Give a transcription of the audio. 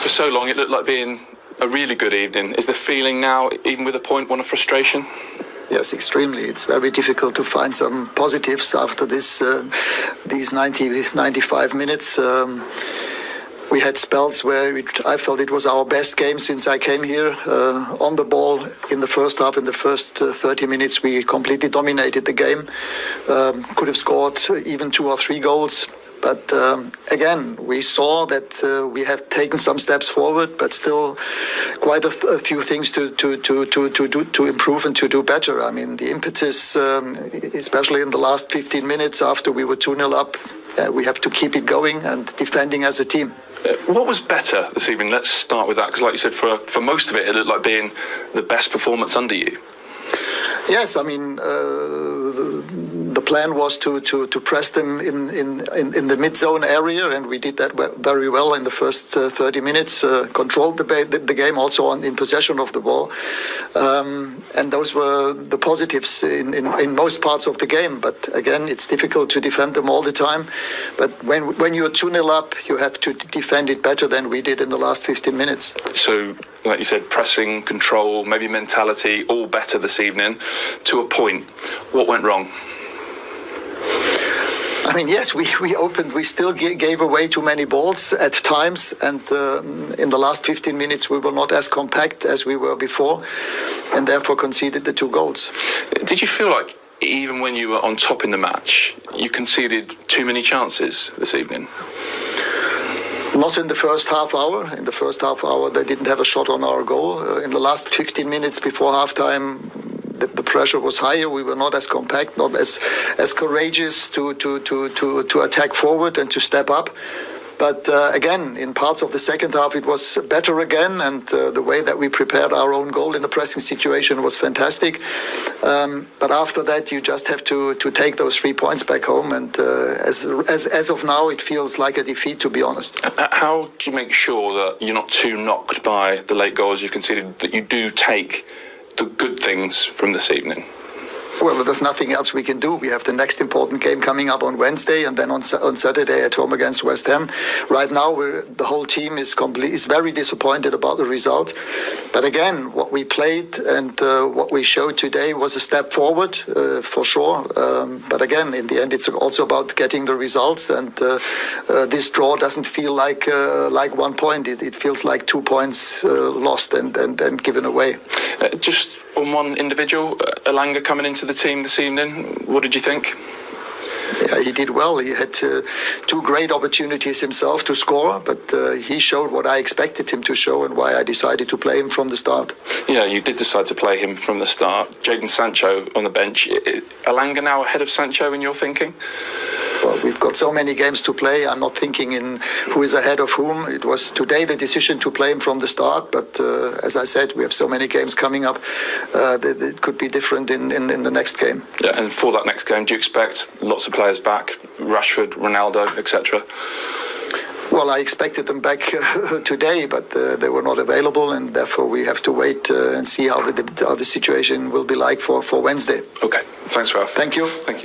For so long, it looked like being a really good evening. Is the feeling now, even with a point, one of frustration? Yes, extremely. It's very difficult to find some positives after these 95 minutes. We had spells where I felt it was our best game since I came here. On the ball in the first half, in the first 30 minutes, we completely dominated the game. Could have scored even 2 or 3 goals. But again, we saw that we have taken some steps forward, but still quite a few things to improve and to do better. I mean, the impetus, especially in the last 15 minutes after we were 2-0 up, we have to keep it going and defending as a team. What was better this evening? Let's start with that, because like you said, for most of it, it looked like being the best performance under you. Yes, I mean, the plan was to press them in the mid-zone area, and we did that very well in the first 30 minutes, controlled the game also in possession of the ball. And those were the positives in most parts of the game. But again, it's difficult to defend them all the time. But when you're 2-0 up, you have to defend it better than we did in the last 15 minutes. So, like you said, pressing, control, maybe mentality, all better this evening to a point. What went wrong? I mean, yes, we still gave away too many balls at times, and in the last 15 minutes we were not as compact as we were before, and therefore conceded the 2 goals. Did you feel like, even when you were on top in the match, you conceded too many chances this evening? Not in the first half hour. In the first half hour, they didn't have a shot on our goal. In the last 15 minutes before halftime, the pressure was higher. We were not as compact, not as courageous to attack forward and to step up. But again, in parts of the second half, it was better again, and the way that we prepared our own goal in a pressing situation was fantastic. But after that, you just have to take those 3 points back home, and as of now, it feels like a defeat, to be honest. How do you make sure that you're not too knocked by the late goals you've conceded, that you do take the good things from this evening? Well, there's nothing else we can do. We have the next important game coming up on Wednesday, and then on Saturday at home against West Ham. Right now, the whole team is very disappointed about the result. But again, what we played and what we showed today was a step forward, for sure. But again, in the end, it's also about getting the results. And this draw doesn't feel like 1 point. It feels like 2 points lost and given away. Just on one individual, Elanga coming into the team this evening, what did you think? Yeah, he did well. He had 2 great opportunities himself to score, but he showed what I expected him to show and why I decided to play him from the start. Yeah, you did decide to play him from the start. Jadon Sancho on the bench. Elanga now ahead of Sancho in your thinking? Well, we've got so many games to play. I'm not thinking in who is ahead of whom. It was today the decision to play him from the start, but as I said, we have so many games coming up that it could be different in the next game. Yeah, and for that next game, do you expect lots of players back? Rashford, Ronaldo, etc.? Well, I expected them back today, but they were not available, and therefore we have to wait and see how the situation will be like for Wednesday. Okay, thanks, Ralf. Thank you. Thank you.